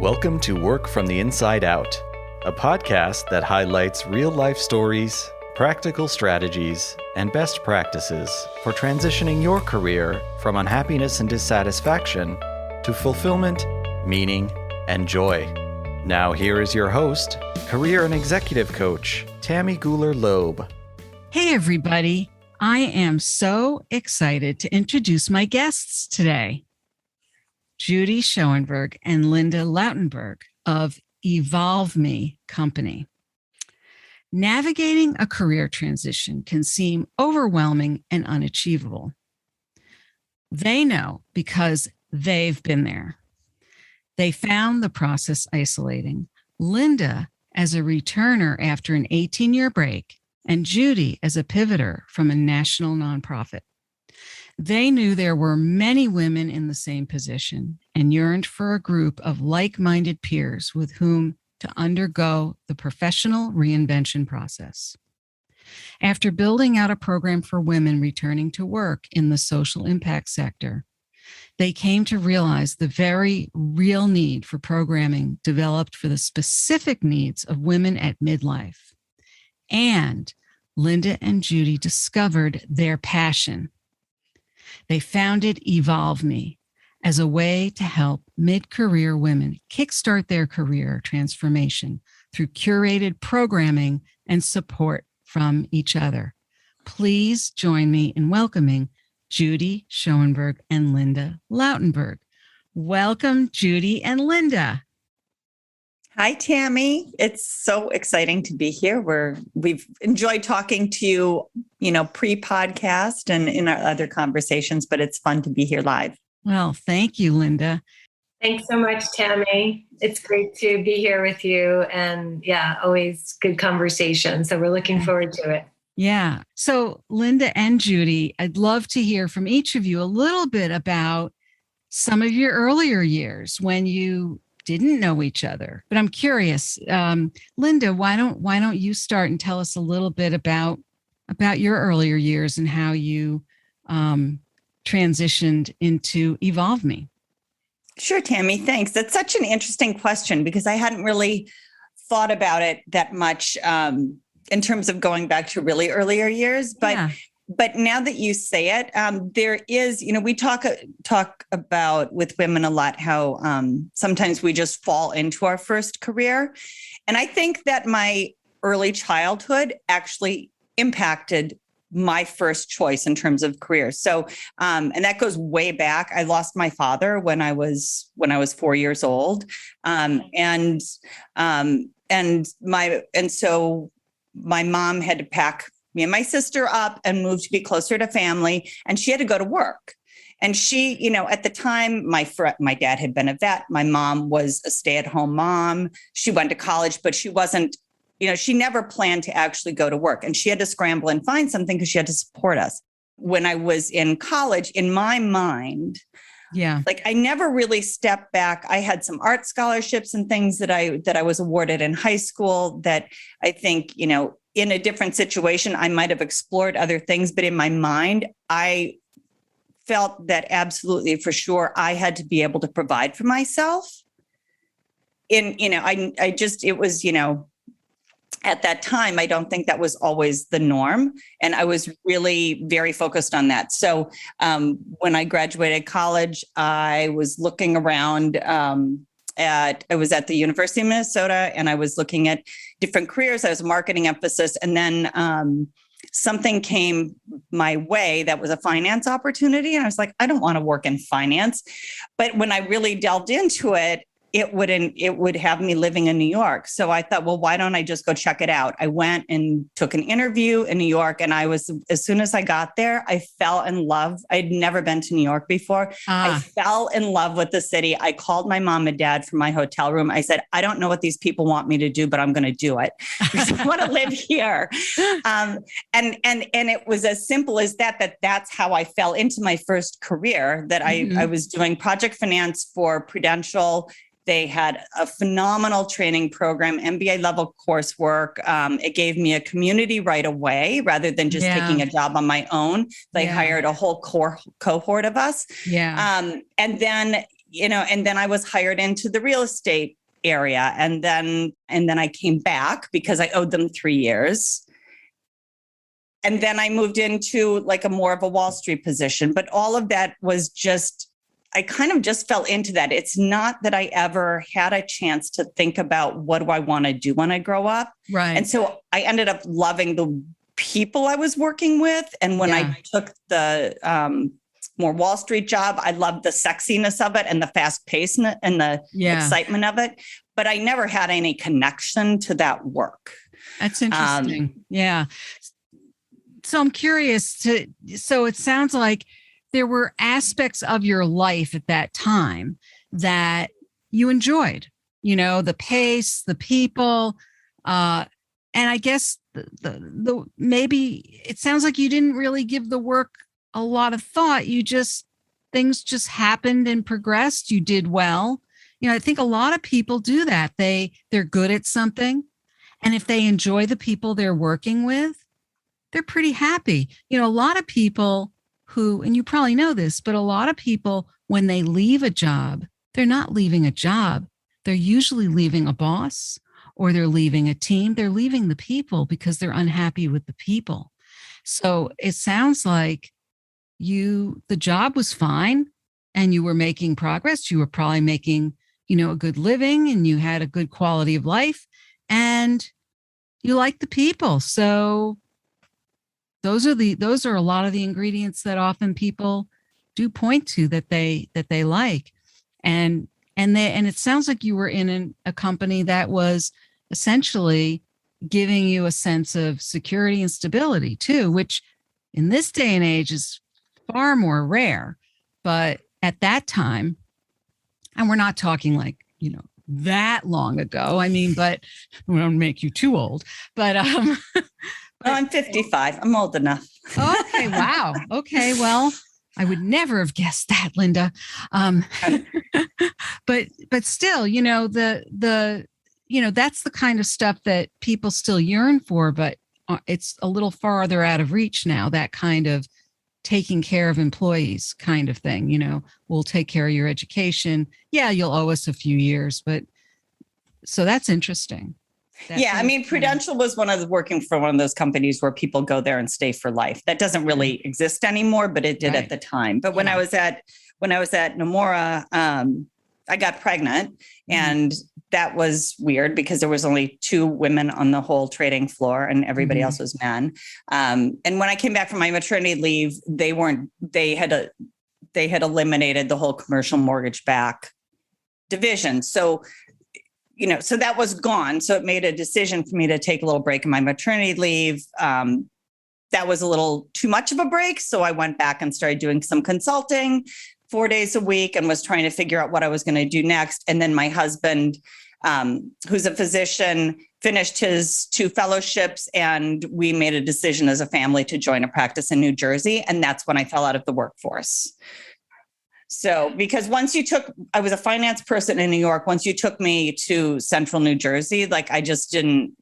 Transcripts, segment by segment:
Welcome to Work from the Inside Out, a podcast that highlights real-life stories, practical strategies, and best practices for transitioning your career from unhappiness and dissatisfaction to fulfillment, meaning, and joy. Now here is your host, career and executive coach, Tammy Guler-Loeb. Hey everybody, I am so excited to introduce my guests today. Judy Schoenberg and Linda Lautenberg of EvolveMe company. Navigating a career transition can seem overwhelming and unachievable. They know because they've been there. They found the process isolating. Linda as a returner after an 18-year break, and Judy as a pivoter from a national nonprofit. They knew there were many women in the same position and yearned for a group of like-minded peers with whom to undergo the professional reinvention process. After building out a program for women returning to work in the social impact sector, they came to realize the very real need for programming developed for the specific needs of women at midlife. And Linda and Judy discovered their passion. They founded EvolveMe as a way to help mid-career women kickstart their career transformation through curated programming and support from each other. Please join me in welcoming Judy Schoenberg and Linda Lautenberg. Welcome, Judy and Linda. Hi, Tammy. It's so exciting to be here. We've enjoyed talking to you, pre-podcast and in our other conversations, but it's fun to be here live. Well, thank you, Linda. Thanks so much, Tammy. It's great to be here with you. And always good conversation. So we're looking forward to it. Yeah. So Linda and Judy, I'd love to hear from each of you a little bit about some of your earlier years when you didn't know each other. But I'm curious, Linda, why don't you start and tell us a little bit about your earlier years and how you transitioned into EvolveMe? Sure, Tammy. Thanks. That's such an interesting question because I hadn't really thought about it that much in terms of going back to really earlier years. But now that you say it, there is, we talk about with women a lot how sometimes we just fall into our first career. And I think that my early childhood actually impacted my first choice in terms of career. So, and that goes way back. I lost my father when I was 4 years old. So my mom had to pack me and my sister up and moved to be closer to family. And she had to go to work. And she, at the time, my dad had been a vet. My mom was a stay-at-home mom. She went to college, but she wasn't, she never planned to actually go to work. And she had to scramble and find something because she had to support us. When I was in college, in my mind, I never really stepped back. I had some art scholarships and things that I was awarded in high school that I think, in a different situation, I might have explored other things, but in my mind, I felt that absolutely for sure I had to be able to provide for myself. At that time, I don't think that was always the norm. And I was really very focused on that. So when I graduated college, I was looking around I was at the University of Minnesota and I was looking at different careers. I was a marketing emphasis. And then something came my way that was a finance opportunity. And I was like, I don't want to work in finance. But when I really delved into it, it would have me living in New York. So I thought, well, why don't I just go check it out? I went and took an interview in New York. And as soon as I got there, I fell in love. I'd never been to New York before. I fell in love with the city. I called my mom and dad from my hotel room. I said, I don't know what these people want me to do, but I'm going to do it because I want to live here. And it was as simple as that's how I fell into my first career, that I was doing project finance for Prudential. They had a phenomenal training program, MBA level coursework. It gave me a community right away rather than just taking a job on my own. They hired a whole cohort of us. And then, and then I was hired into the real estate area. And then I came back because I owed them 3 years. And then I moved into like a more of a Wall Street position. But all of that was just, I kind of just fell into that. It's not that I ever had a chance to think about what do I want to do when I grow up. Right. And so I ended up loving the people I was working with. And when I took the more Wall Street job, I loved the sexiness of it and the fast pace and the excitement of it. But I never had any connection to that work. That's interesting. Yeah. So I'm curious so it sounds like there were aspects of your life at that time that you enjoyed, the pace, the people, and I guess the maybe it sounds like you didn't really give the work a lot of thought. Things just happened and progressed. You did well. I think a lot of people do that. They're good at something. And if they enjoy the people they're working with, they're pretty happy. A lot of people who, and you probably know this, but a lot of people, when they leave a job, they're not leaving a job. They're usually leaving a boss or they're leaving a team. They're leaving the people because they're unhappy with the people. So it sounds like the job was fine and you were making progress. You were probably making, a good living and you had a good quality of life and you like the people. So those are a lot of the ingredients that often people do point to that they like. And it sounds like you were in a company that was essentially giving you a sense of security and stability too, which in this day and age is far more rare. But at that time, and we're not talking like, that long ago. I mean, but we don't make you too old, but I'm 55. I'm old enough. Okay. Wow. Okay. Well, I would never have guessed that, Linda. But still, that's the kind of stuff that people still yearn for, but it's a little farther out of reach now, that kind of taking care of employees kind of thing. We'll take care of your education. Yeah. You'll owe us a few years, but so that's interesting. Prudential was working for one of those companies where people go there and stay for life. That doesn't really exist anymore, but it did at the time. But when I was at Nomura, I got pregnant and that was weird because there was only 2 women on the whole trading floor and everybody else was men. And when I came back from my maternity leave, they had eliminated the whole commercial mortgage back division. So that was gone. So it made a decision for me to take a little break in my maternity leave. That was a little too much of a break. So I went back and started doing some consulting 4 days a week and was trying to figure out what I was going to do next. And then my husband, who's a physician, finished his 2 fellowships and we made a decision as a family to join a practice in New Jersey. And that's when I fell out of the workforce. So, because I was a finance person in New York. Once you took me to central New Jersey, like I just didn't,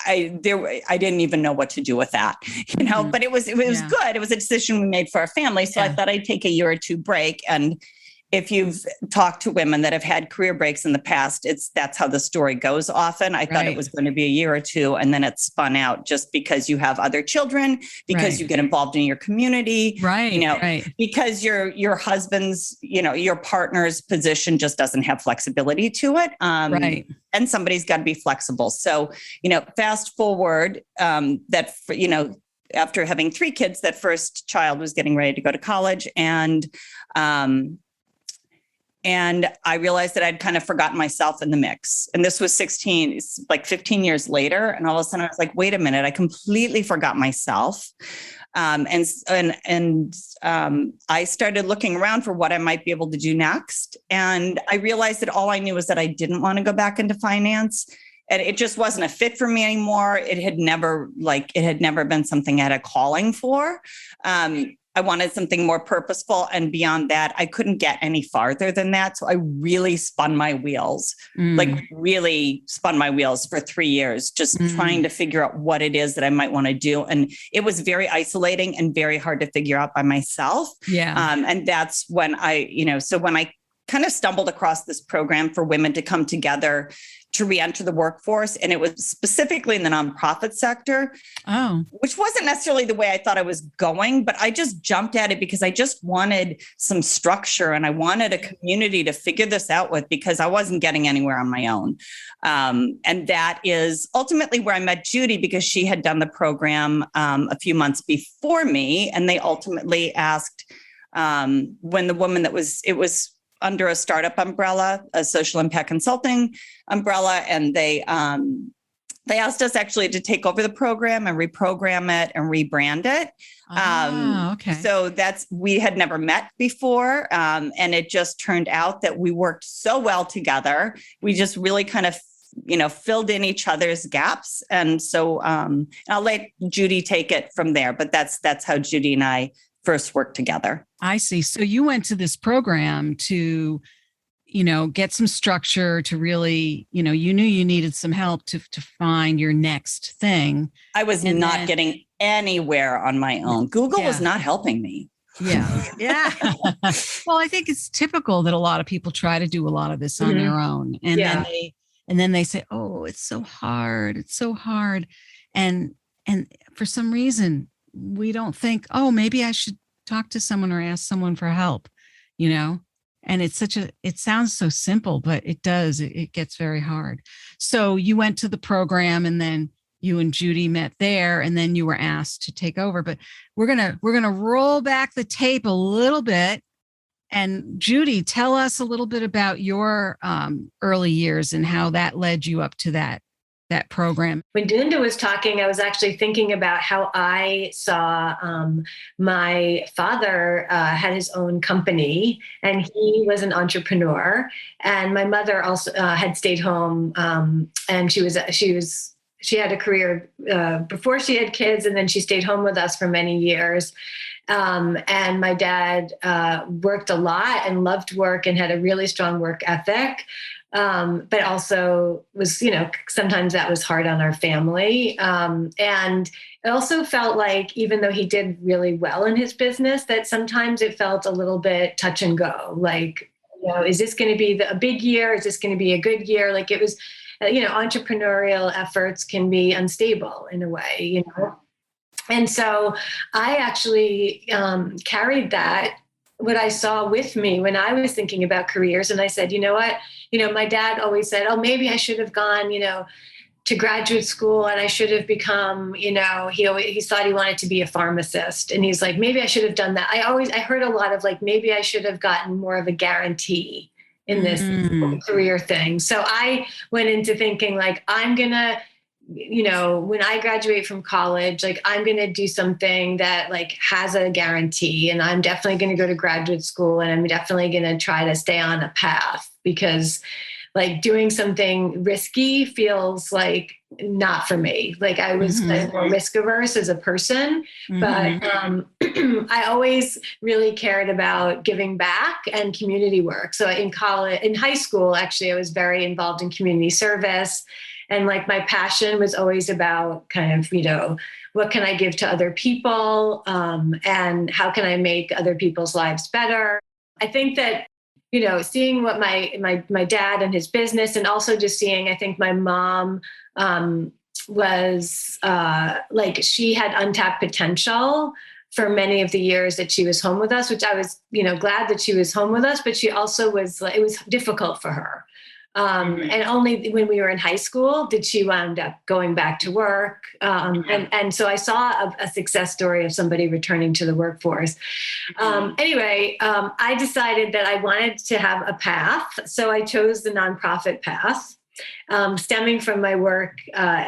I didn't even know what to do with that, but it was good. It was a decision we made for our family. So I thought I'd take a year or 2 break. And if you've talked to women that have had career breaks in the past, that's how the story goes often. I thought it was going to be a year or 2, and then it spun out just because you have other children, because you get involved in your community, because your husband's, your partner's position just doesn't have flexibility to it. And somebody's got to be flexible. So, fast forward after having 3 kids, that first child was getting ready to go to college and I realized that I'd kind of forgotten myself in the mix. And this was 15 years later. And all of a sudden I was like, wait a minute, I completely forgot myself. I started looking around for what I might be able to do next. And I realized that all I knew was that I didn't want to go back into finance. And it just wasn't a fit for me anymore. It had never been something I had a calling for. I wanted something more purposeful. And beyond that, I couldn't get any farther than that. So I really spun my wheels, for 3 years, just trying to figure out what it is that I might want to do. And it was very isolating and very hard to figure out by myself. Yeah. And that's when when I kind of stumbled across this program for women to come together to re-enter the workforce. And it was specifically in the nonprofit sector, which wasn't necessarily the way I thought I was going, but I just jumped at it because I just wanted some structure and I wanted a community to figure this out with, because I wasn't getting anywhere on my own. And that is ultimately where I met Judy, because she had done the program a few months before me. And they ultimately asked, when the woman it was under a startup umbrella, a social impact consulting umbrella. And they asked us actually to take over the program and reprogram it and rebrand it. Okay. So we had never met before. And it just turned out that we worked so well together. We just really kind of, filled in each other's gaps. And so I'll let Judy take it from there, but that's how Judy and I first worked together. I see. So you went to this program to, get some structure, to really, you knew you needed some help to find your next thing. I was not getting anywhere on my own. Google was not helping me. Yeah. Yeah. Well, I think it's typical that a lot of people try to do a lot of this on their own. And then they say, oh, it's so hard. It's so hard. And for some reason, we don't think, oh, maybe I should talk to someone or ask someone for help, and it sounds so simple, but it gets very hard. So you went to the program and then you and Judy met there and then you were asked to take over, but we're going to roll back the tape a little bit. And Judy, tell us a little bit about your early years and how that led you up to that program. When Linda was talking, I was actually thinking about how I saw my father had his own company and he was an entrepreneur. And my mother also had stayed home and she had a career before she had kids, and then she stayed home with us for many years. And my dad worked a lot and loved work and had a really strong work ethic. But also was, sometimes that was hard on our family. And it also felt like, even though he did really well in his business, that sometimes it felt a little bit touch and go. Like, is this going to be a big year? Is this going to be a good year? Like it was, entrepreneurial efforts can be unstable in a way, And so I actually carried what I saw with me when I was thinking about careers. And I said, you know what? My dad always said, oh, maybe I should have gone, to graduate school and I should have become, he thought he wanted to be a pharmacist. And he's like, maybe I should have done that. I heard a lot of like, maybe I should have gotten more of a guarantee in this career thing. So I went into thinking like, I'm going to, when I graduate from college, like I'm going to do something that like has a guarantee, and I'm definitely going to go to graduate school, and I'm definitely going to try to stay on a path, because like doing something risky feels like not for me. Like I was kind of more risk averse as a person, but I always really cared about giving back and community work. So in high school, actually, I was very involved in community service. And like my passion was always about kind of, what can I give to other people? And how can I make other people's lives better? I think that, seeing what my dad and his business, and also just seeing, I think my mom was like, she had untapped potential for many of the years that she was home with us, which I was, glad that she was home with us, but she also it was difficult for her. And only when we were in high school did she wound up going back to work. And so I saw a success story of somebody returning to the workforce. Anyway, I decided that I wanted to have a path. So I chose the nonprofit path. Stemming from my work,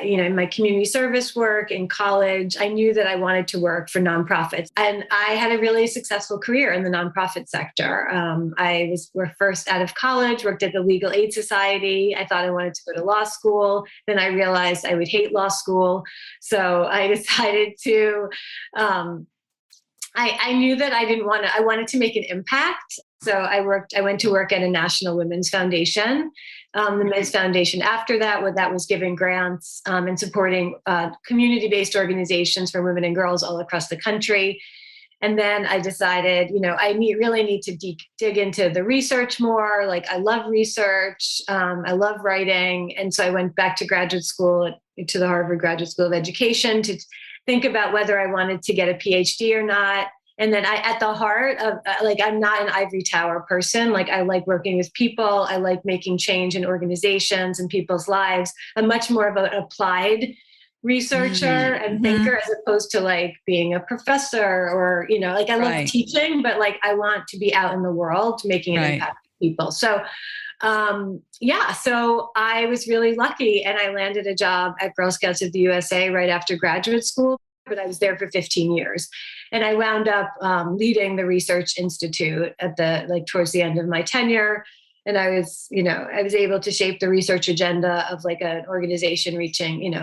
in my community service work in college, I knew that I wanted to work for nonprofits. And I had a really successful career in the nonprofit sector. I was first out of college, worked at the Legal Aid Society. I thought I wanted to go to law school. Then I realized I would hate law school. So I decided to, I knew that I wanted to make an impact. So I went to work at a national women's foundation, the Men's Foundation after that, where that was giving grants and supporting community-based organizations for women and girls all across the country. And then I decided, I really need to dig into the research more. Like, I love research. I love writing. And so I went back to graduate school, to the Harvard Graduate School of Education, to think about whether I wanted to get a PhD or not. And then at the heart of, I'm not an ivory tower person. Like, I like working with people. I like making change in organizations and people's lives. I'm much more of an applied researcher and thinker, as opposed to like being a professor or, I love teaching, but like, I want to be out in the world making an impact on people. So, so I was really lucky, and I landed a job at Girl Scouts of the USA right after graduate school, but I was there for 15 years. And I wound up leading the Research Institute towards the end of my tenure. And I was able to shape the research agenda of like an organization reaching,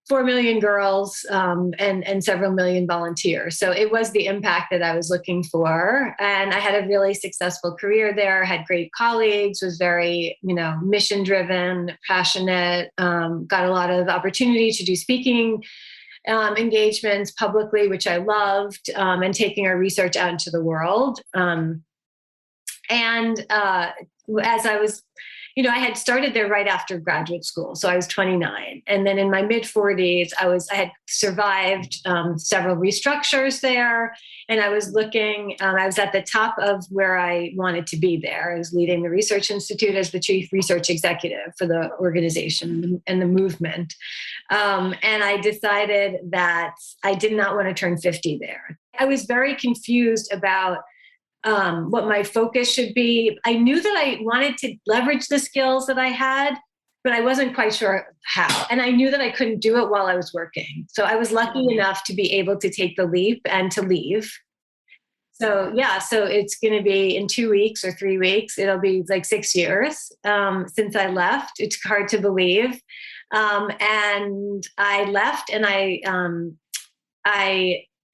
4 million girls and several million volunteers. So it was the impact that I was looking for. And I had a really successful career there, had great colleagues, was very, mission driven, passionate, got a lot of opportunity to do speaking engagements publicly, which I loved, and taking our research out into the world. As I was, I had started there right after graduate school. So I was 29. And then in my mid 40s, I had survived several restructures there. And I was I was at the top of where I wanted to be there. I was leading the Research Institute as the chief research executive for the organization and the movement. And I decided that I did not want to turn 50 there. I was very confused about what my focus should be. I knew that I wanted to leverage the skills that I had, but I wasn't quite sure how. And I knew that I couldn't do it while I was working. So I was lucky enough to be able to take the leap and to leave. So it's going to be in 2 weeks or 3 weeks. It'll be like 6 years since I left. It's hard to believe. And I left, and I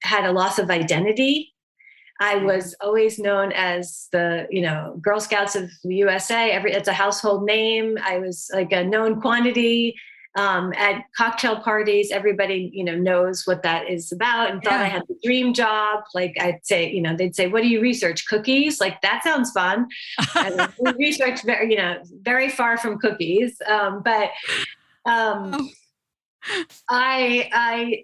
had a loss of identity. I was always known as the, Girl Scouts of the USA. It's a household name. I was like a known quantity. At cocktail parties, everybody, knows what that is about, and thought I had the dream job. Like I'd say, they'd say, "What do you research? Cookies?" Like, that sounds fun. And we research very far from cookies. I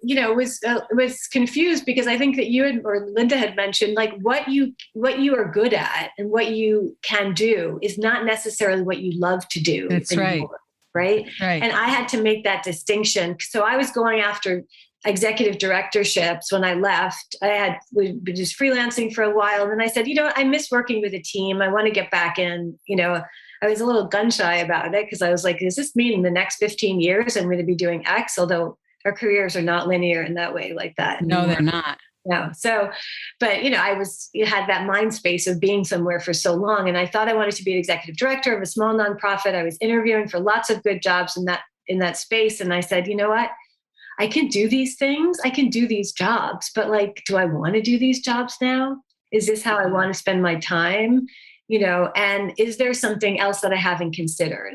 was confused, because I think that you or Linda had mentioned, like, what you are good at and what you can do is not necessarily what you love to do. That's right. Right. And I had to make that distinction. So I was going after executive directorships when I left. I was just freelancing for a while. And then I said, I miss working with a team. I want to get back in. I was a little gun shy about it, because I was like, does this mean in the next 15 years I'm going to be doing X? Although our careers are not linear in that way, like that. No, they're not. No. So, but I had that mind space of being somewhere for so long. And I thought I wanted to be an executive director of a small nonprofit. I was interviewing for lots of good jobs in that space. And I said, you know what? I can do these things. I can do these jobs, but like, do I want to do these jobs now? Is this how I want to spend my time? And is there something else that I haven't considered?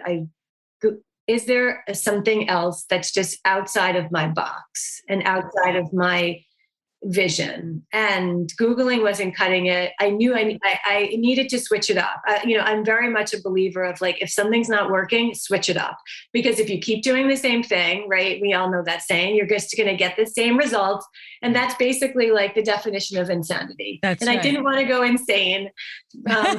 Is there something else that's just outside of my box and outside of my vision? And Googling wasn't cutting it. I knew I needed to switch it up. I'm very much a believer of, like, if something's not working, switch it up. Because if you keep doing the same thing, right, we all know that saying, you're just going to get the same results. And that's basically like the definition of insanity. That's right. I didn't want to go insane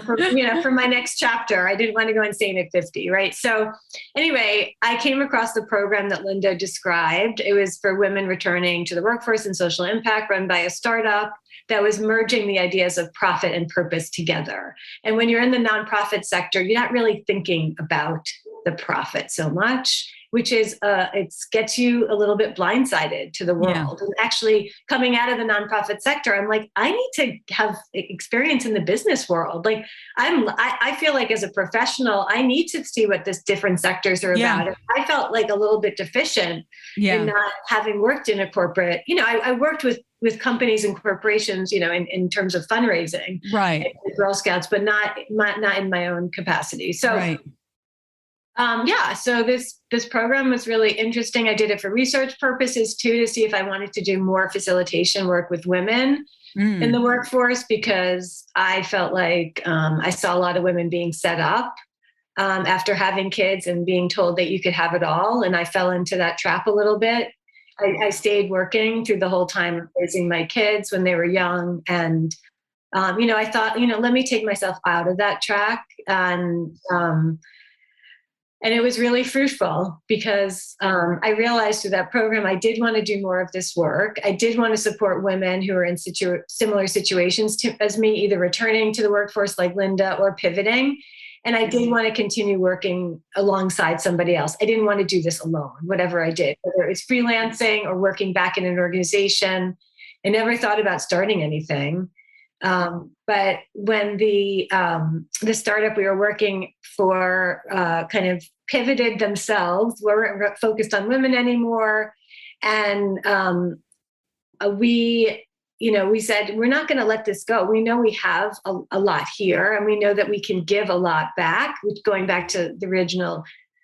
for my next chapter. I didn't want to go insane at 50, right? So anyway, I came across the program that Linda described. It was for women returning to the workforce and social impact, run by a startup that was merging the ideas of profit and purpose together. And when you're in the nonprofit sector, you're not really thinking about the profit so much, which is it gets you a little bit blindsided to the world. Yeah. And actually coming out of the nonprofit sector, I'm like, I need to have experience in the business world. Like I feel like as a professional, I need to see what this different sectors are about. And I felt like a little bit deficient in not having worked in a corporate, I worked with companies and corporations, in terms of fundraising, right, Girl Scouts, but not in my own capacity. So, right. Yeah, so this program was really interesting. I did it for research purposes too, to see if I wanted to do more facilitation work with women in the workforce, because I felt like I saw a lot of women being set up after having kids and being told that you could have it all. And I fell into that trap a little bit. I stayed working through the whole time of raising my kids when they were young. And, I thought, let me take myself out of that track. And it was really fruitful because I realized through that program, I did want to do more of this work. I did want to support women who are in similar situations as me, either returning to the workforce like Linda or pivoting. And I did want to continue working alongside somebody else. I didn't want to do this alone, whatever I did, whether it was freelancing or working back in an organization. I never thought about starting anything. But when the startup we were working for kind of pivoted themselves, weren't focused on women anymore, and we said, we're not going to let this go. We know we have a lot here, and we know that we can give a lot back, which, going back to the original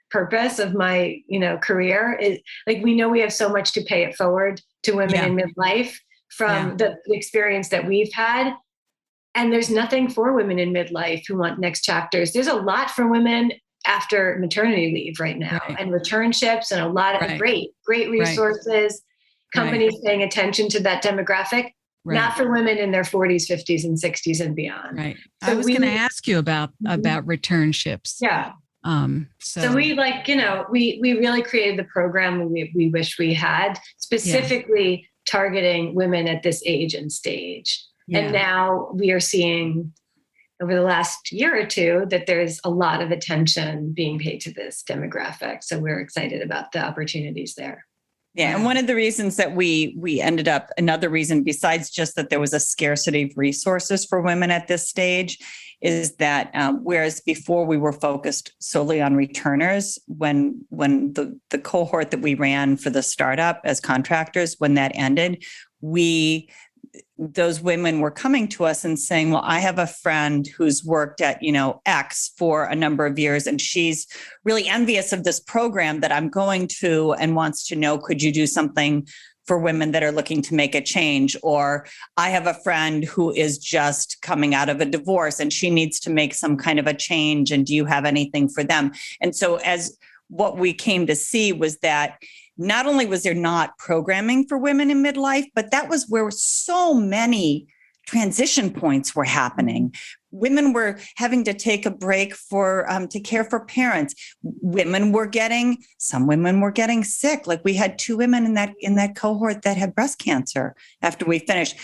purpose of my career, is like, we know we have so much to pay it forward to women in midlife from the experience that we've had. And there's nothing for women in midlife who want next chapters. There's a lot for women after maternity leave right now, and returnships, and a lot of great resources, companies paying attention to that demographic, not for women in their 40s, 50s, and 60s and beyond. Right. So I was going to ask you about returnships. Yeah. So we we really created the program we wish we had, specifically targeting women at this age and stage. And now we are seeing over the last year or two that there's a lot of attention being paid to this demographic. So we're excited about the opportunities there. Yeah. And one of the reasons that we ended up, another reason besides just that there was a scarcity of resources for women at this stage, is that whereas before we were focused solely on returners, when the cohort that we ran for the startup as contractors, when that ended, those women were coming to us and saying, well, I have a friend who's worked at, X for a number of years, and she's really envious of this program that I'm going to and wants to know, could you do something for women that are looking to make a change? Or I have a friend who is just coming out of a divorce and she needs to make some kind of a change. And do you have anything for them? And so as what we came to see was that not only was there not programming for women in midlife, but that was where so many transition points were happening. Women were having to take a break to care for parents. Some women were getting sick. Like, we had 2 women in that cohort that had breast cancer after we finished.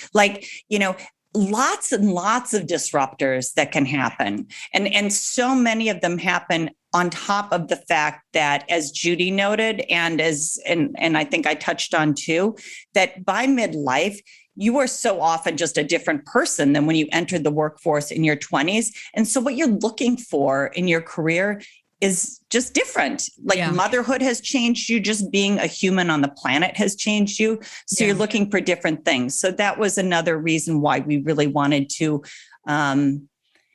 Lots and lots of disruptors that can happen. And so many of them happen on top of the fact that, as Judy noted, and I think I touched on too, that by midlife, you are so often just a different person than when you entered the workforce in your 20s. And so what you're looking for in your career is just different. Motherhood has changed you. Just being a human on the planet has changed you. So you're looking for different things. So that was another reason why we really wanted to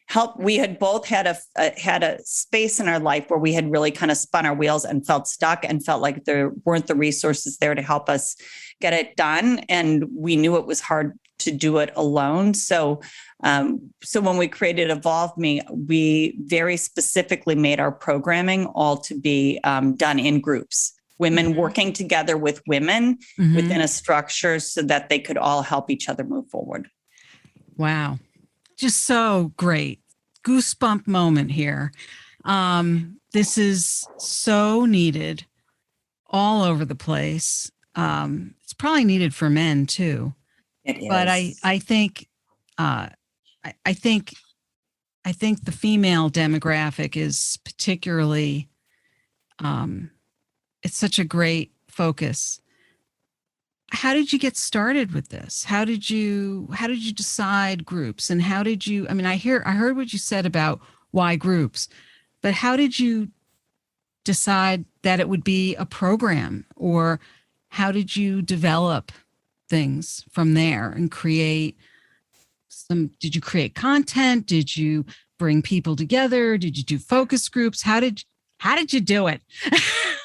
help. We had both had a space in our life where we had really kind of spun our wheels and felt stuck and felt like there weren't the resources there to help us get it done. And we knew it was hard to do it alone. So when we created EvolveMe, we very specifically made our programming all to be done in groups, women working together with women within a structure so that they could all help each other move forward. Wow. Just so great. Goosebump moment here. This is so needed all over the place. It's probably needed for men too. It is. But I think the female demographic is particularly, it's such a great focus. How did you get started with this? How did you decide groups, and how did you, I heard what you said about why groups, but how did you decide that it would be a program, or how did you develop things from there and did you create content? Did you bring people together? Did you do focus groups? How did How did you do it?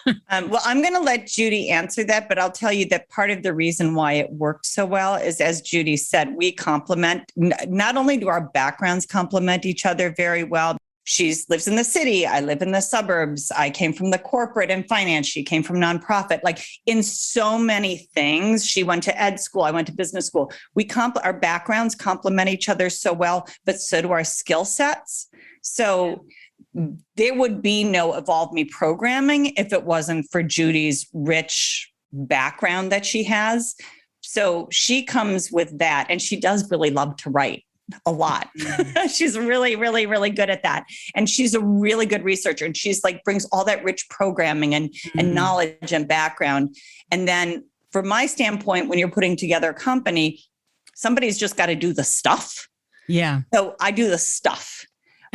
Well, I'm going to let Judy answer that, but I'll tell you that part of the reason why it worked so well is, as Judy said, we complement. Not only do our backgrounds complement each other very well. She lives in the city. I live in the suburbs. I came from the corporate and finance. She came from nonprofit. Like in so many things, she went to ed school. I went to business school. Our backgrounds complement each other so well, but so do our skill sets. So there would be no EvolveMe programming if it wasn't for Judy's rich background that she has. So she comes with that, and she does really love to write a lot. She's really, really, really good at that. And she's a really good researcher. And she's like, brings all that rich programming and knowledge and background. And then from my standpoint, when you're putting together a company, somebody's just got to do the stuff. Yeah. So I do the stuff.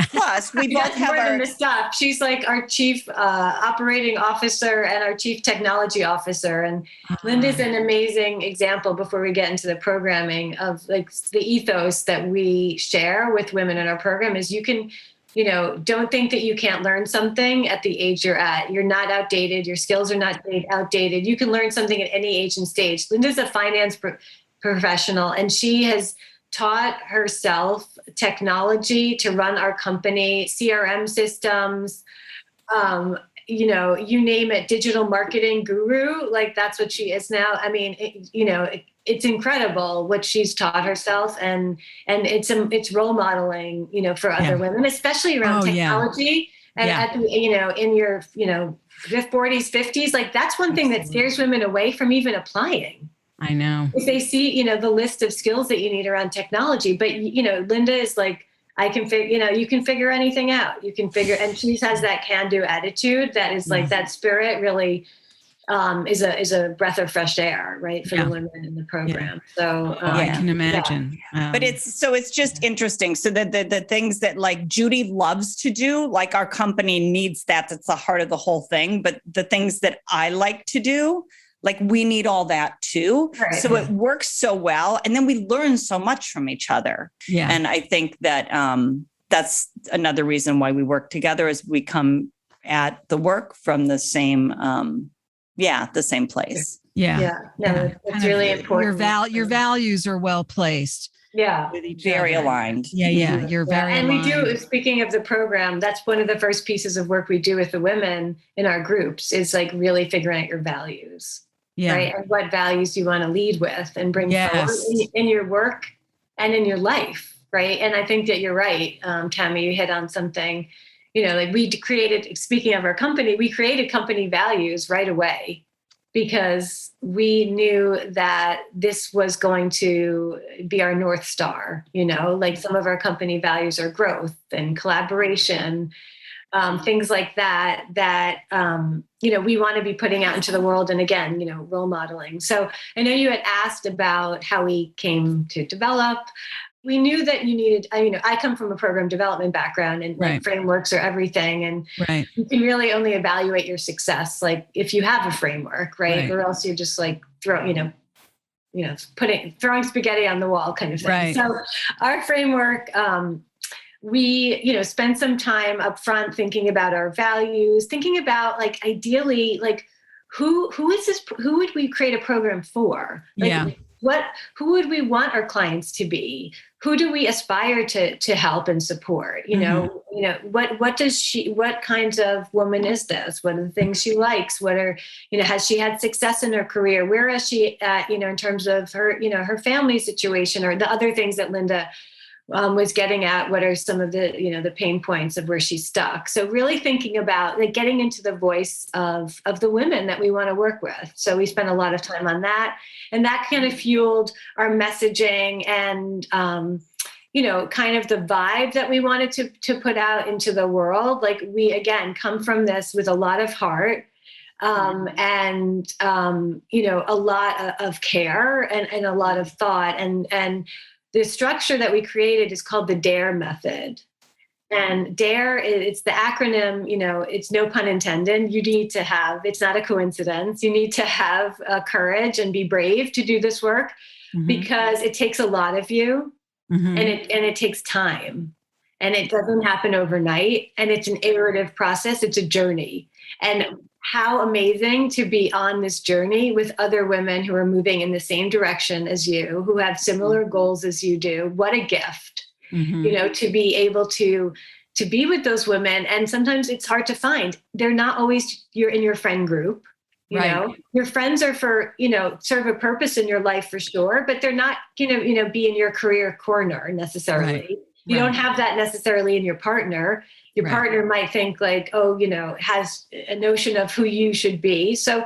Plus, we both have more than the stuff. She's like our chief operating officer and our chief technology officer. And Linda's an amazing example, before we get into the programming, of like the ethos that we share with women in our program is you can, don't think that you can't learn something at the age you're at. You're not outdated. Your skills are not outdated. You can learn something at any age and stage. Linda's a finance professional, and she has taught herself technology to run our company, CRM systems, you name it, digital marketing guru. Like that's what she is now. I mean, it's incredible what she's taught herself, and it's role modeling, for other women, especially around technology. And at the, in your, 40s, 50s, like that's one thing that scares women away from even applying. I know. If they see, the list of skills that you need around technology, but, Linda is like, I can figure, you can figure anything out. You can figure, and she has that can-do attitude that is like that spirit really is a breath of fresh air, right, for the women in the program. So I can imagine. But it's just interesting. So the things that like Judy loves to do, like our company needs that. That's the heart of the whole thing. But the things that I like to do, like we need all that too. Right. So it works so well. And then we learn so much from each other. Yeah. And I think that that's another reason why we work together, is we come at the work from the same, the same place. Yeah. No, it's really important. Your values are well placed. Yeah. Very aligned. Yeah. You're very aligned. And we do, speaking of the program, that's one of the first pieces of work we do with the women in our groups, is like really figuring out your values. Yeah. Right. And what values you want to lead with and bring forward in your work and in your life. Right. And I think that you're right. Tammy, you hit on something, like we created, speaking of our company, we created company values right away, because we knew that this was going to be our North Star. Like some of our company values are growth and collaboration, things like that, we want to be putting out into the world. And again, role modeling. So I know you had asked about how we came to develop. We knew that you needed, I come from a program development background, and like frameworks are everything. And you can really only evaluate your success, like if you have a framework, right? Or else you're just like throwing spaghetti on the wall kind of thing. Right. So our framework, we, spend some time up front thinking about our values, thinking about like, ideally, like who would we create a program for? Like, who would we want our clients to be? Who do we aspire to help and support? What kinds of woman is this? What are the things she likes? What are, has she had success in her career? Where is she at, in terms of her, her family situation, or the other things that Linda was getting at? What are some of the, the pain points of where she's stuck? So really thinking about like getting into the voice of the women that we want to work with. So we spent a lot of time on that, and that kind of fueled our messaging and, kind of the vibe that we wanted to put out into the world. Like we, again, come from this with a lot of heart, and, a lot of care and a lot of thought, and the structure that we created is called the DARE method. And DARE, it's the acronym, it's no pun intended. You need to have, it's not a coincidence. You need to have courage and be brave to do this work, because it takes a lot of you, and it takes time. and it doesn't happen overnight. And it's an iterative process. It's a journey. And how amazing to be on this journey with other women who are moving in the same direction as you, who have similar goals as you do. What a gift, to be able to be with those women. And sometimes it's hard to find. They're not always you're in your friend group. You know, your friends are for, serve a purpose in your life for sure, but they're not going to be in your career corner necessarily. Right. You don't have that necessarily in your partner. Your partner might think like, has a notion of who you should be. So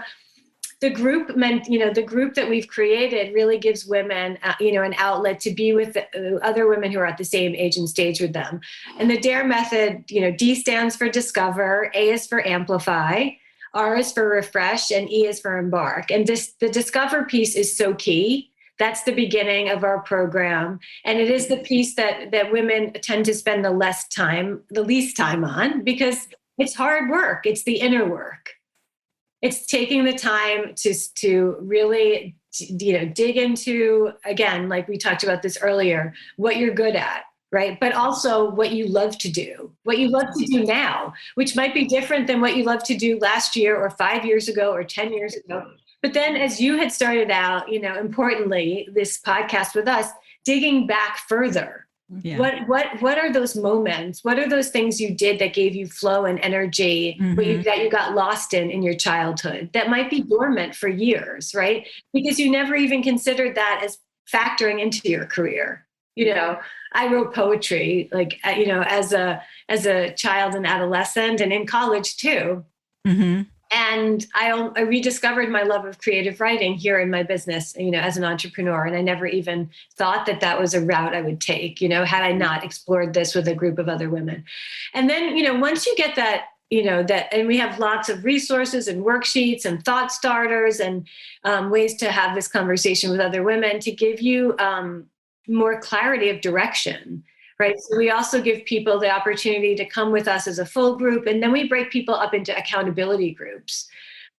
the group the group that we've created really gives women, an outlet to be with other women who are at the same age and stage with them. And the DARE method, D stands for discover, A is for amplify, R is for refresh, and E is for embark. And the discover piece is so key. That's the beginning of our program. And it is the piece that women tend to spend the least time on, because it's hard work. It's the inner work. It's taking the time to really, dig into, again, like we talked about this earlier, what you're good at, right? But also what you love to do now, which might be different than what you loved to do last year or 5 years ago or 10 years ago. But then as you had started out, importantly, this podcast with us, digging back further, what are those moments? What are those things you did that gave you flow and energy that you got lost in your childhood that might be dormant for years, right? Because you never even considered that as factoring into your career. I wrote poetry, as a child and adolescent and in college too. Mm-hmm. And I rediscovered my love of creative writing here in my business, as an entrepreneur. And I never even thought that was a route I would take, had I not explored this with a group of other women. And then, once you get that, and we have lots of resources and worksheets and thought starters and ways to have this conversation with other women to give you more clarity of direction. Right. So we also give people the opportunity to come with us as a full group. And then we break people up into accountability groups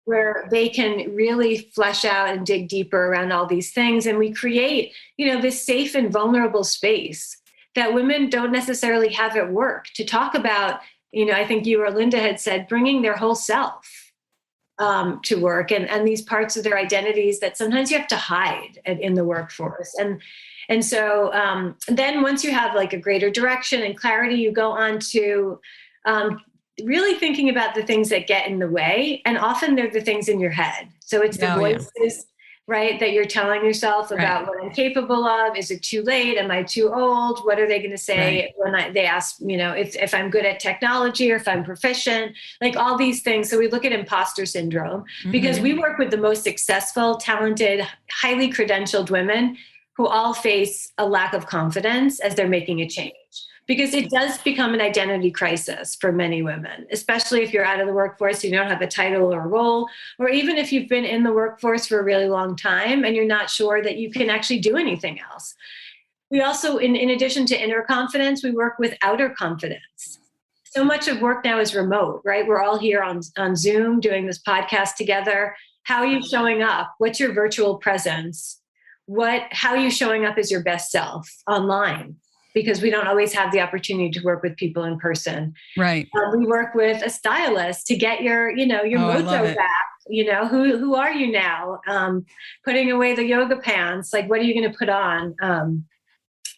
where they can really flesh out and dig deeper around all these things. And we create, this safe and vulnerable space that women don't necessarily have at work to talk about, I think you or Linda had said, bringing their whole self to work and these parts of their identities that sometimes you have to hide in the workforce. And so then once you have like a greater direction and clarity, you go on to really thinking about the things that get in the way. And often they're the things in your head. So it's the voices, right, that you're telling yourself about what I'm capable of. Is it too late? Am I too old? What are they going to say when they ask, if I'm good at technology or if I'm proficient, like all these things. So we look at imposter syndrome because we work with the most successful, talented, highly credentialed women who all face a lack of confidence as they're making a change. Because it does become an identity crisis for many women, especially if you're out of the workforce, you don't have a title or a role, or even if you've been in the workforce for a really long time and you're not sure that you can actually do anything else. We also, in addition to inner confidence, we work with outer confidence. So much of work now is remote, right? We're all here on Zoom doing this podcast together. How are you showing up? What's your virtual presence? How are you showing up as your best self online? Because we don't always have the opportunity to work with people in person. Right. We work with a stylist to get your mojo back. Who are you now? Putting away the yoga pants. Like, what are you going to put on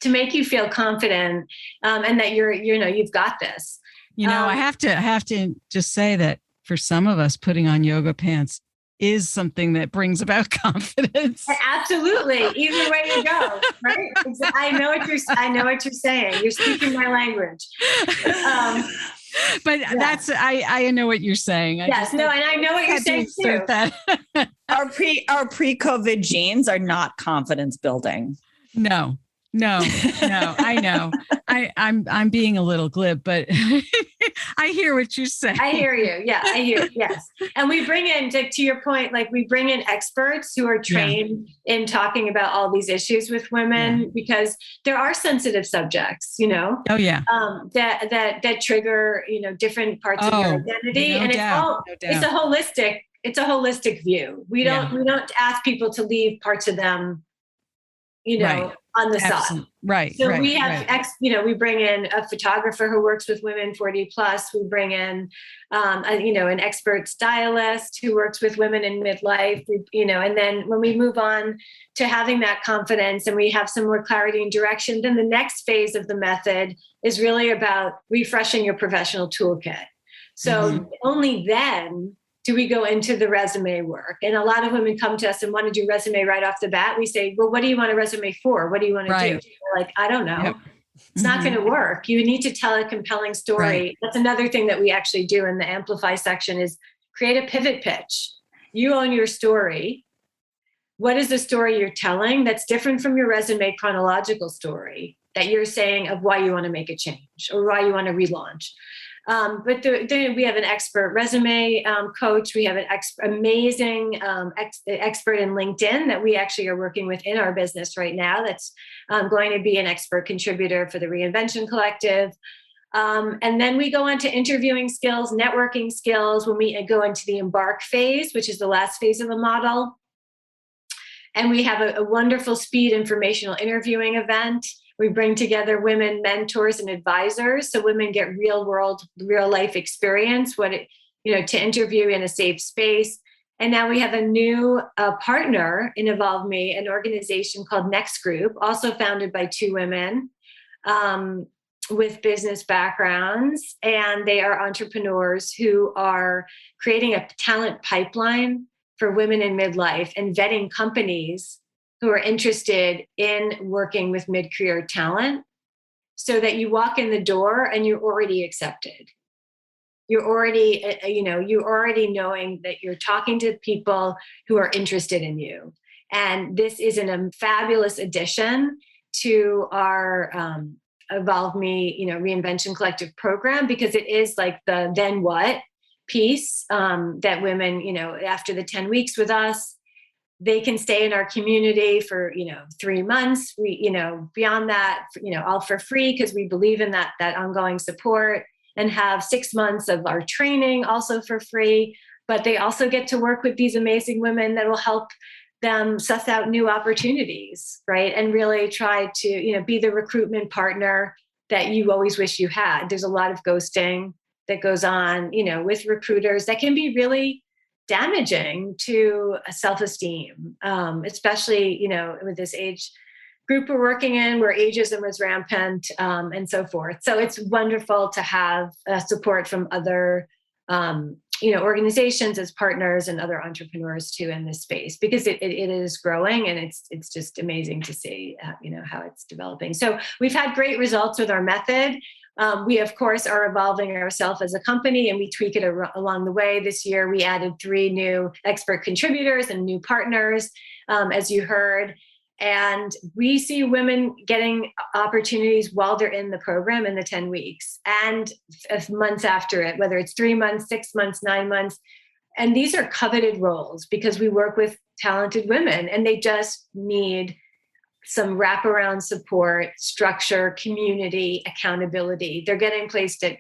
to make you feel confident and that you've got this. I have to just say that for some of us, putting on yoga pants is something that brings about confidence. Absolutely. Either way you go, right? I know what you're saying. You're speaking my language. But I know what you're saying. And I know what you're saying too. Our pre-COVID genes are not confidence building. No, I know. I'm being a little glib, but I hear what you're saying. I hear you. Yeah, I hear. Yes. And we bring in, to your point, like we bring in experts who are trained in talking about all these issues with women because there are sensitive subjects, Oh yeah. That trigger, different parts of your identity. No and doubt. It's a holistic view. We don't ask people to leave parts of them Right. on the side. Absolutely. Right. So right, we have, right. we bring in a photographer who works with women 40 plus. We bring in, an expert stylist who works with women in midlife, and then when we move on to having that confidence and we have some more clarity and direction, then the next phase of the method is really about refreshing your professional toolkit. So only then do we go into the resume work. And a lot of women come to us and want to do resume right off the bat. We say, well, what do you want a resume for? What do you want to do? They're like, I don't know. Yep. It's not going to work. You need to tell a compelling story. Right. That's another thing that we actually do in the Amplify section is create a pivot pitch. You own your story. What is the story you're telling that's different from your resume chronological story that you're saying of why you want to make a change or why you want to relaunch? But then we have an expert resume coach. We have an amazing expert in LinkedIn that we actually are working with in our business right now. That's going to be an expert contributor for the Reinvention Collective. And then we go on to interviewing skills, networking skills when we go into the embark phase, which is the last phase of the model. And we have a wonderful speed informational interviewing event. We bring together women mentors and advisors so women get real life experience, to interview in a safe space. And now we have a new partner in EvolveMe, an organization called Next Group, also founded by two women with business backgrounds. And they are entrepreneurs who are creating a talent pipeline for women in midlife and vetting companies who are interested in working with mid-career talent so that you walk in the door and you're already accepted. You're already, knowing that you're talking to people who are interested in you. And this is a fabulous addition to our EvolveMe, Reinvention Collective program, because it is like the then what piece that women, after the 10 weeks with us, they can stay in our community for, 3 months. We, beyond that, all for free because we believe in that ongoing support, and have 6 months of our training also for free. But they also get to work with these amazing women that will help them suss out new opportunities, right? And really try to, be the recruitment partner that you always wish you had. There's a lot of ghosting that goes on, with recruiters that can be really damaging to self-esteem, especially, with this age group we're working in where ageism is rampant and so forth. So it's wonderful to have support from other, organizations as partners and other entrepreneurs too in this space, because it is growing and it's just amazing to see, how it's developing. So we've had great results with our method. We, of course, are evolving ourselves as a company, and we tweak it along the way. This year, we added 3 new expert contributors and new partners, as you heard. And we see women getting opportunities while they're in the program in the 10 weeks and months after it, whether it's 3 months, 6 months, 9 months. And these are coveted roles because we work with talented women and they just need some wraparound support, structure, community, accountability. They're getting placed at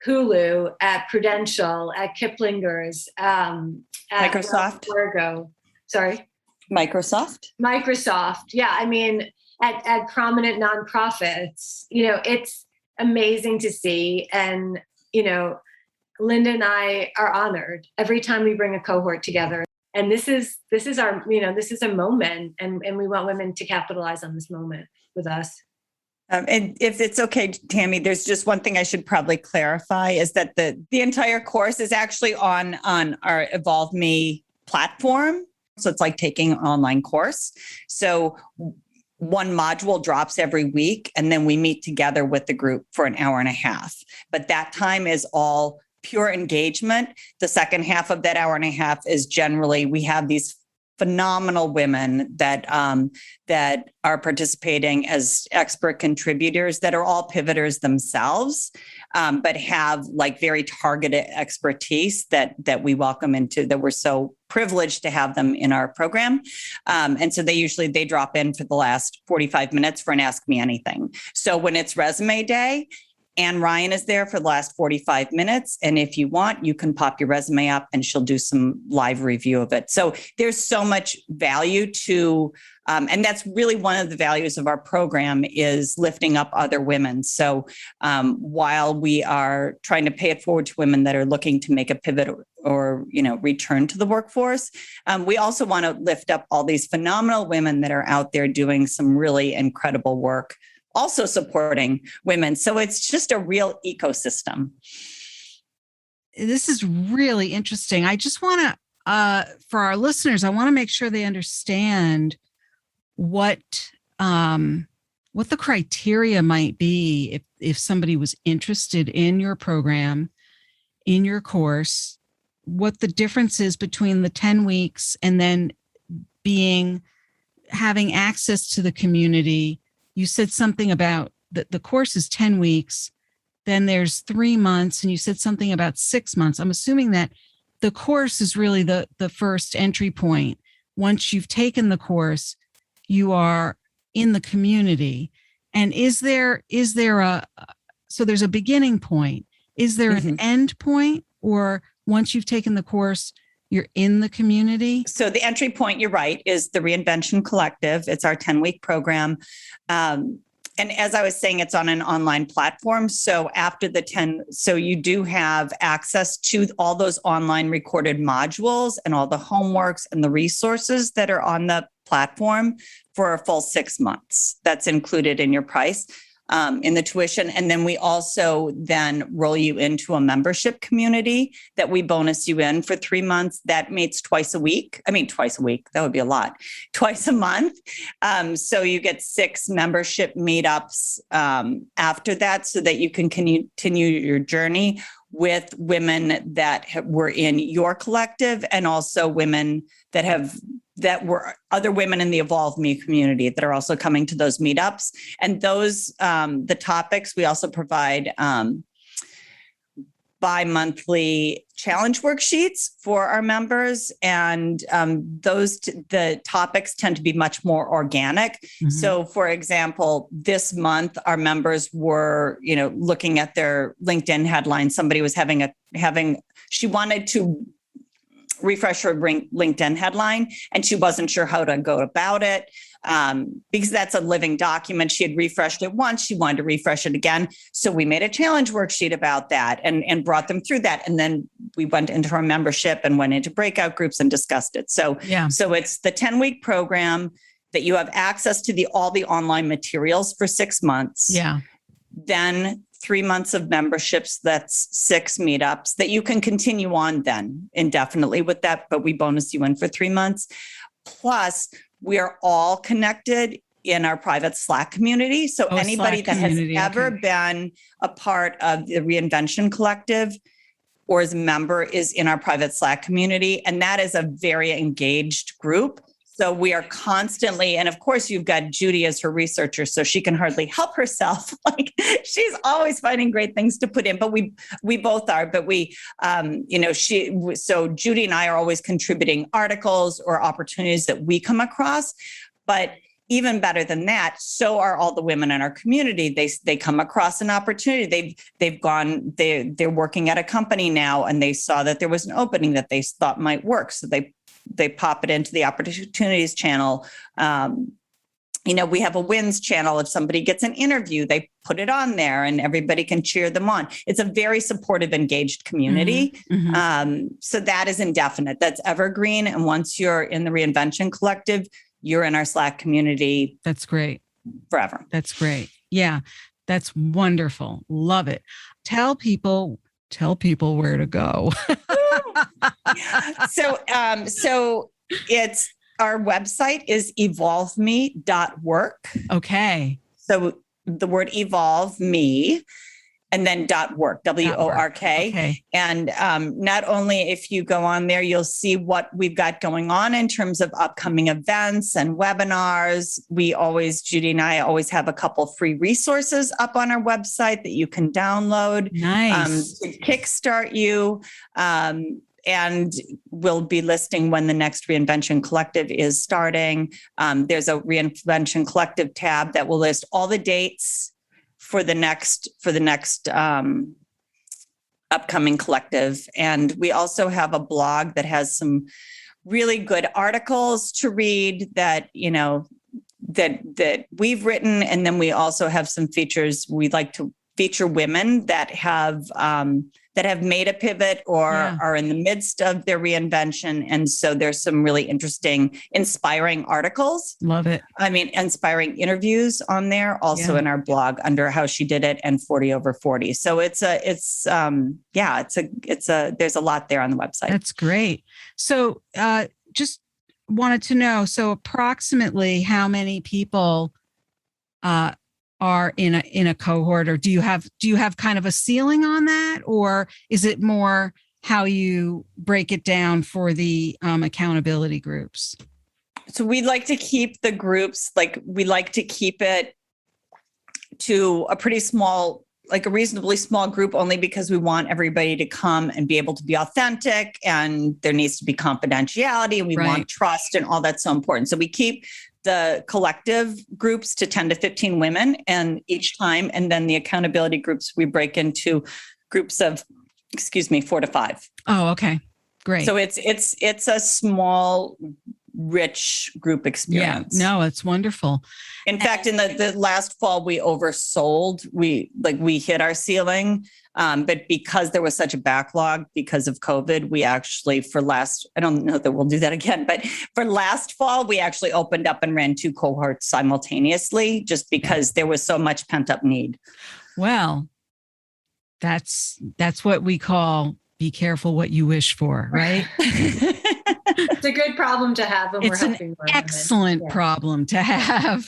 Hulu, at Prudential, at Kiplinger's, at Microsoft. Microsoft. Yeah. I mean, at prominent nonprofits, it's amazing to see. And, Linda and I are honored every time we bring a cohort together. And this is our, this is a moment, and we want women to capitalize on this moment with us. And if it's okay, Tammy, there's just one thing I should probably clarify is that the entire course is actually on our EvolveMe platform. So it's like taking an online course. So one module drops every week, and then we meet together with the group for an hour and a half. But that time is all pure engagement. The second half of that hour and a half is generally, we have these phenomenal women that are participating as expert contributors that are all pivoters themselves, but have like very targeted expertise that we welcome into, that we're so privileged to have them in our program. And so they drop in for the last 45 minutes for an Ask Me Anything. So when it's resume day, Anne Ryan is there for the last 45 minutes. And if you want, you can pop your resume up and she'll do some live review of it. So there's so much value to, and that's really one of the values of our program is lifting up other women. So while we are trying to pay it forward to women that are looking to make a pivot or return to the workforce, we also want to lift up all these phenomenal women that are out there doing some really incredible work, also supporting women. So it's just a real ecosystem. This is really interesting. I just want to, for our listeners, I want to make sure they understand what the criteria might be if somebody was interested in your program, in your course, what the difference is between the 10 weeks and then having access to the community. You said something about the course is 10 weeks, then there's 3 months, and you said something about 6 months. I'm assuming that the course is really the first entry point. Once you've taken the course, you are in the community. And is there so there's a beginning point. Is there an end point, or once you've taken the course, you're in the community? So the entry point, you're right, is the Reinvention Collective. It's our 10-week program. And as I was saying, it's on an online platform. So after the 10, so you do have access to all those online recorded modules and all the homeworks and the resources that are on the platform for a full 6 months. That's included in your price. In the tuition. And then we also then roll you into a membership community that we bonus you in for 3 months. That meets twice a week. That would be a lot. Twice a month. So you get 6 membership meetups after that so that you can continue your journey with women that were in your collective and also women that were other women in the EvolveMe community that are also coming to those meetups. And those, the topics, we also provide bi-monthly challenge worksheets for our members. And the topics tend to be much more organic. Mm-hmm. So for example, this month, our members were, looking at their LinkedIn headline. Somebody was she wanted to refresh her LinkedIn headline, and she wasn't sure how to go about it because that's a living document. She had refreshed it once. She wanted to refresh it again. So we made a challenge worksheet about that and brought them through that. And then we went into our membership and went into breakout groups and discussed it. So it's the 10-week program that you have access to all the online materials for 6 months. Yeah. Then 3 months of memberships, that's 6 meetups that you can continue on then indefinitely with that, but we bonus you in for 3 months. Plus, we are all connected in our private Slack community. So anybody that has ever been a part of the Reinvention Collective or is a member is in our private Slack community. And that is a very engaged group. So we are constantly, and of course you've got Judy as her researcher, so she can hardly help herself. Like she's always finding great things to put in, but we both are, but so Judy and I are always contributing articles or opportunities that we come across, but even better than that, so are all the women in our community. They come across an opportunity. They're working at a company now and they saw that there was an opening that they thought might work. So they pop it into the opportunities channel. We have a wins channel. If somebody gets an interview, they put it on there and everybody can cheer them on. It's a very supportive, engaged community. Mm-hmm. So that is indefinite. That's evergreen. And once you're in the Reinvention Collective, you're in our Slack community. That's great. Forever. That's great. Yeah, that's wonderful. Love it. Tell people where to go. So it's our website is evolveme.work. Okay. So the word evolve me and then .work, WORK. Okay. And not only if you go on there, you'll see what we've got going on in terms of upcoming events and webinars. Judy and I always have a couple free resources up on our website that you can download. Nice. To kickstart you. And we'll be listing when the next Reinvention Collective is starting. There's a Reinvention Collective tab that will list all the dates for the next upcoming collective. And we also have a blog that has some really good articles to read that, that we've written. And then we also have some features. We'd like to feature women that have made a pivot or are in the midst of their reinvention. And so there's some really interesting, inspiring articles. Love it. I mean, inspiring interviews on there also in our blog under How She Did It and 40 over 40. So there's a lot there on the website. That's great. So just wanted to know, so approximately how many people are in a cohort, or do you have kind of a ceiling on that, or is it more how you break it down for the accountability groups? So we'd like to keep the groups, we like to keep it to a pretty small, a reasonably small group, only because we want everybody to come and be able to be authentic, and there needs to be confidentiality, and we want trust, and all that's so important. So we keep the collective groups to 10 to 15 women and each time. And then the accountability groups, we break into groups of, 4 to 5. Oh, okay. Great. So it's a small, rich group experience. Yeah, no, it's wonderful. In fact, in the last fall, we oversold. We hit our ceiling. But because there was such a backlog because of COVID, we actually I don't know that we'll do that again, but for last fall, we actually opened up and ran 2 cohorts simultaneously just because there was so much pent up need. Well, that's what we call be careful what you wish for, right? It's a good problem to have. When it's we're an excellent problem to have.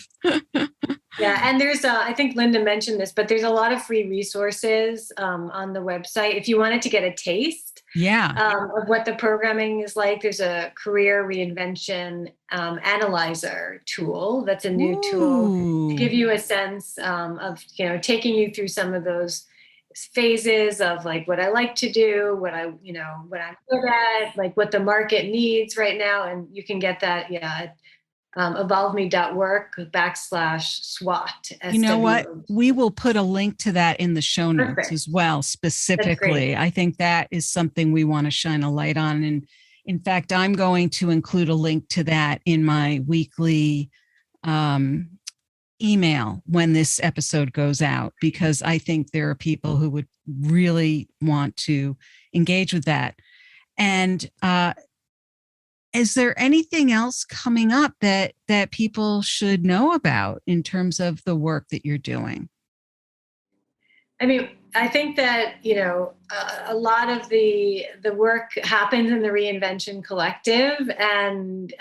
Yeah. And there's, I think Linda mentioned this, but there's a lot of free resources on the website. If you wanted to get a taste of what the programming is like, there's a career reinvention analyzer tool. That's a new tool to give you a sense of, taking you through some of those phases of what I like to do, what I'm good at, what the market needs right now. And you can get that, at EvolveMe.work/SWOT. You know what? We will put a link to that in the show notes as well, specifically. I think that is something we want to shine a light on. And in fact, I'm going to include a link to that in my weekly email when this episode goes out, because I think there are people who would really want to engage with that. And is there anything else coming up that people should know about in terms of the work that you're doing? I mean, I think that, a lot of the work happens in the Reinvention Collective. And,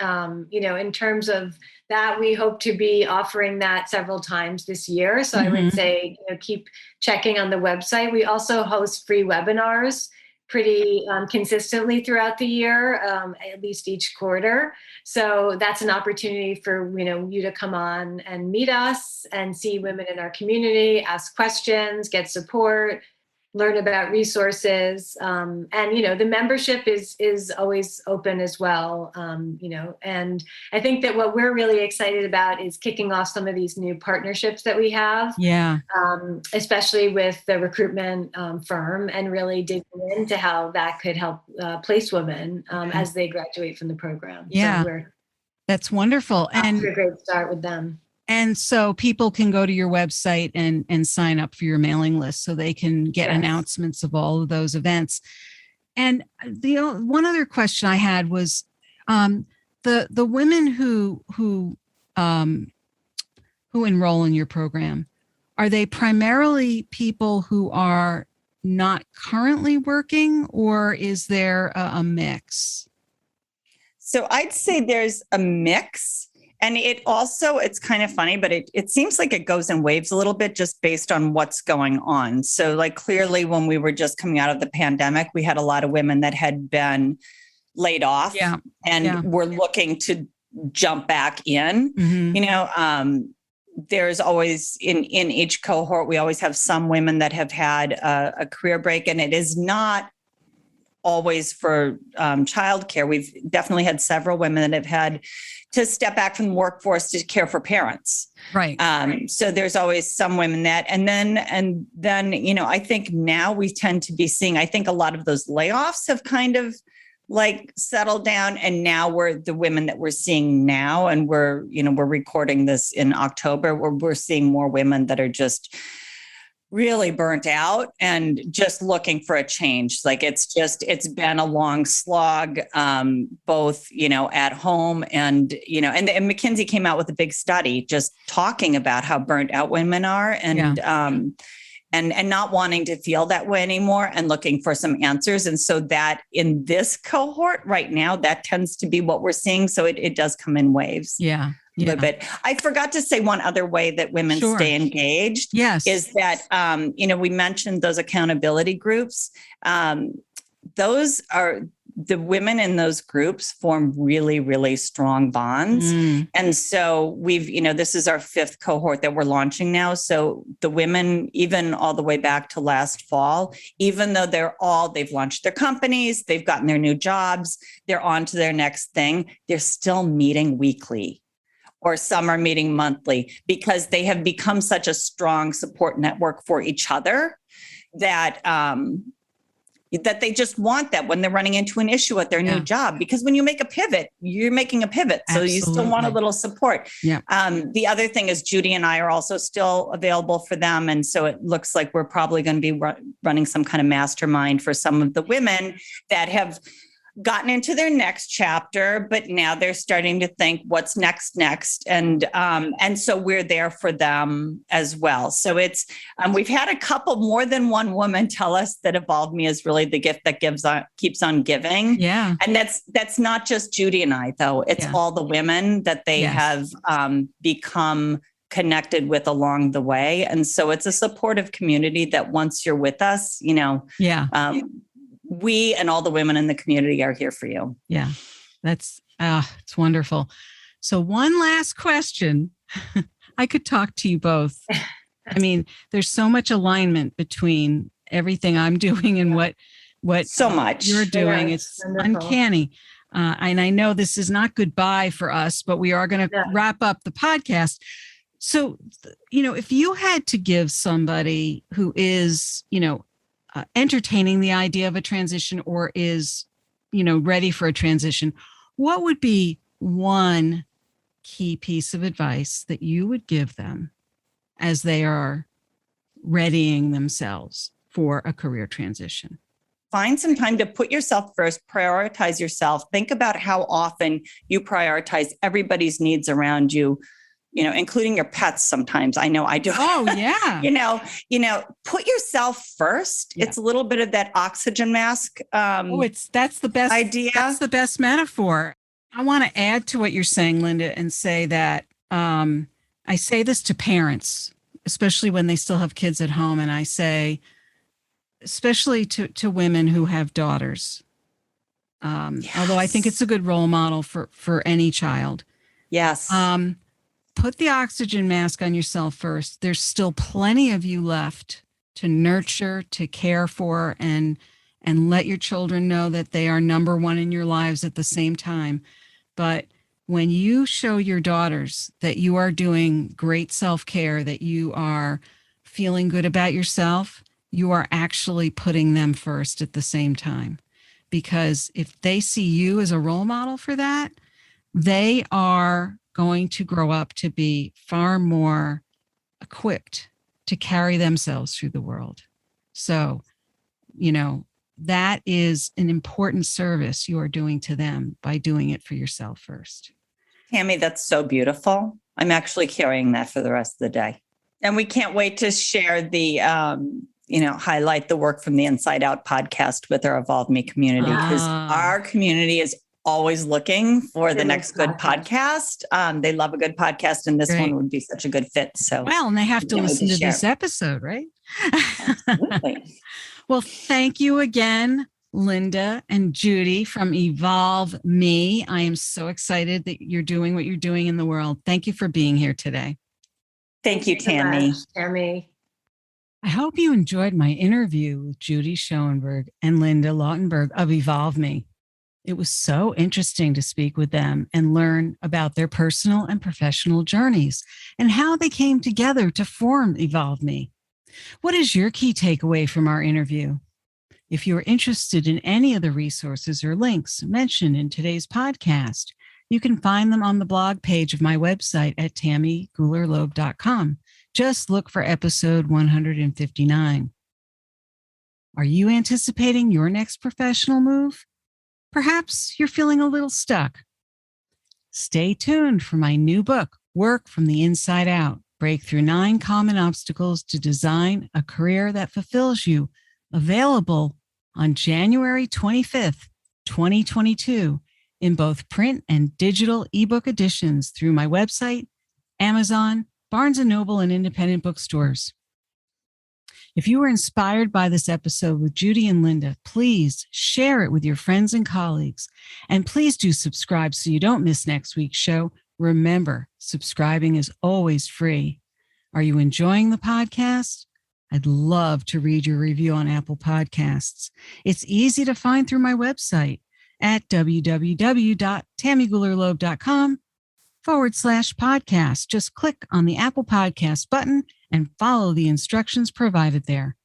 in terms of that, we hope to be offering that several times this year. So I would say, keep checking on the website. We also host free webinars pretty consistently throughout the year, at least each quarter. So that's an opportunity for you to come on and meet us and see women in our community, ask questions, get support, learn about resources. And the membership is always open as well. And I think that what we're really excited about is kicking off some of these new partnerships that we have. Yeah. Especially with the recruitment firm, and really digging into how that could help place women as they graduate from the program. Yeah. So that's wonderful. And a great start with them. And so people can go to your website and sign up for your mailing list so they can get announcements of all of those events. And the one other question I had was the women who enroll in your program, are they primarily people who are not currently working, or is there a mix? So I'd say there's a mix. And it's kind of funny, but it seems like it goes in waves a little bit just based on what's going on. So clearly when we were just coming out of the pandemic, we had a lot of women that had been laid off and were looking to jump back in. There's always in each cohort, we always have some women that have had a career break, and it is not always for childcare. We've definitely had several women that have had to step back from the workforce to care for parents. Right. So there's always some women that, and then, I think now we tend to be seeing, I think a lot of those layoffs have kind of like settled down. And now we're the women that we're seeing now. And we're recording this in October, where we're seeing more women that are just really burnt out and just looking for a change. Like it's been a long slog, both, at home and McKinsey came out with a big study just talking about how burnt out women are and not wanting to feel that way anymore and looking for some answers. And so that in this cohort right now, that tends to be what we're seeing. So it does come in waves. Yeah. A little bit. I forgot to say one other way that women stay engaged. Yes. Is that, we mentioned those accountability groups. Those are the women in those groups form really, really strong bonds. And so we've, this is our 5th cohort that we're launching now. So the women, even all the way back to last fall, even though they've launched their companies, they've gotten their new jobs, they're on to their next thing, they're still meeting weekly. Or some are meeting monthly because they have become such a strong support network for each other that that they just want that when they're running into an issue at their new job. Because when you make a pivot, you're making a pivot. So you still want a little support. Yeah. The other thing is Judy and I are also still available for them. And so it looks like we're probably going to be running some kind of mastermind for some of the women that have gotten into their next chapter, but now they're starting to think what's next. And so we're there for them as well. So it's, we've had a couple, more than one woman tell us that EvolveMe is really the gift that keeps on giving. Yeah. And that's not just Judy and I, though. It's all the women that they have become connected with along the way. And so it's a supportive community that once you're with us, we and all the women in the community are here for you. Yeah, it's wonderful. So one last question. I could talk to you both. I mean, there's so much alignment between everything I'm doing and what so much you're doing. It's wonderful. Uncanny. And I know this is not goodbye for us, but we are going to wrap up the podcast. So, if you had to give somebody who is, entertaining the idea of a transition or is, ready for a transition, what would be one key piece of advice that you would give them as they are readying themselves for a career transition? Find some time to put yourself first, prioritize yourself. Think about how often you prioritize everybody's needs around you, including your pets sometimes. I know I do. Oh, yeah. Put yourself first. Yeah. It's a little bit of that oxygen mask. That's the best idea. That's the best metaphor. I want to add to what you're saying, Linda, and say that I say this to parents, especially when they still have kids at home. And I say, especially to women who have daughters, although I think it's a good role model for any child. Yes. Put the oxygen mask on yourself first. There's still plenty of you left to nurture, to care for, and let your children know that they are number one in your lives at the same time. But when you show your daughters that you are doing great self-care, that you are feeling good about yourself, you are actually putting them first at the same time. Because if they see you as a role model for that, they are going to grow up to be far more equipped to carry themselves through the world. So, that is an important service you are doing to them by doing it for yourself first. Tammy, that's so beautiful. I'm actually carrying that for the rest of the day. And we can't wait to share the, highlight the Work from the Inside Out podcast with our EvolveMe community, because our community is always looking for the next good podcast. They love a good podcast, and this one would be such a good fit. So, well, and they have to listen to this episode, right? Absolutely. Well, thank you again, Linda and Judy from EvolveMe. I am so excited that you're doing what you're doing in the world. Thank you for being here today. Thank you, Tammy. Tammy. I hope you enjoyed my interview with Judy Schoenberg and Linda Lautenberg of EvolveMe. It was so interesting to speak with them and learn about their personal and professional journeys and how they came together to form EvolveMe. What is your key takeaway from our interview? If you're interested in any of the resources or links mentioned in today's podcast, you can find them on the blog page of my website at tammygulerloeb.com. Just look for episode 159. Are you anticipating your next professional move? Perhaps you're feeling a little stuck. Stay tuned for my new book, Work from the Inside Out: Break Through 9 Common Obstacles to Design a Career That Fulfills You, available on January 25th, 2022, in both print and digital ebook editions through my website, Amazon, Barnes & Noble, and independent bookstores. If you were inspired by this episode with Judy and Linda, please share it with your friends and colleagues. And please do subscribe so you don't miss next week's show. Remember, subscribing is always free. Are you enjoying the podcast? I'd love to read your review on Apple Podcasts. It's easy to find through my website at www.tammygulerloeb.com/podcast. Just click on the Apple Podcast button and follow the instructions provided there.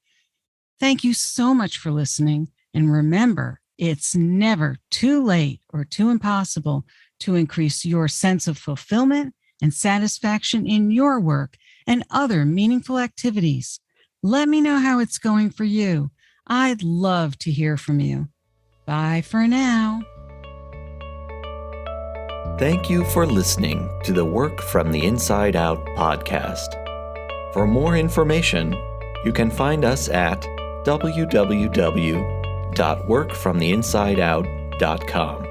Thank you so much for listening. And remember, it's never too late or too impossible to increase your sense of fulfillment and satisfaction in your work and other meaningful activities. Let me know how it's going for you. I'd love to hear from you. Bye for now. Thank you for listening to the Work from the Inside Out podcast. For more information, you can find us at www.workfromtheinsideout.com.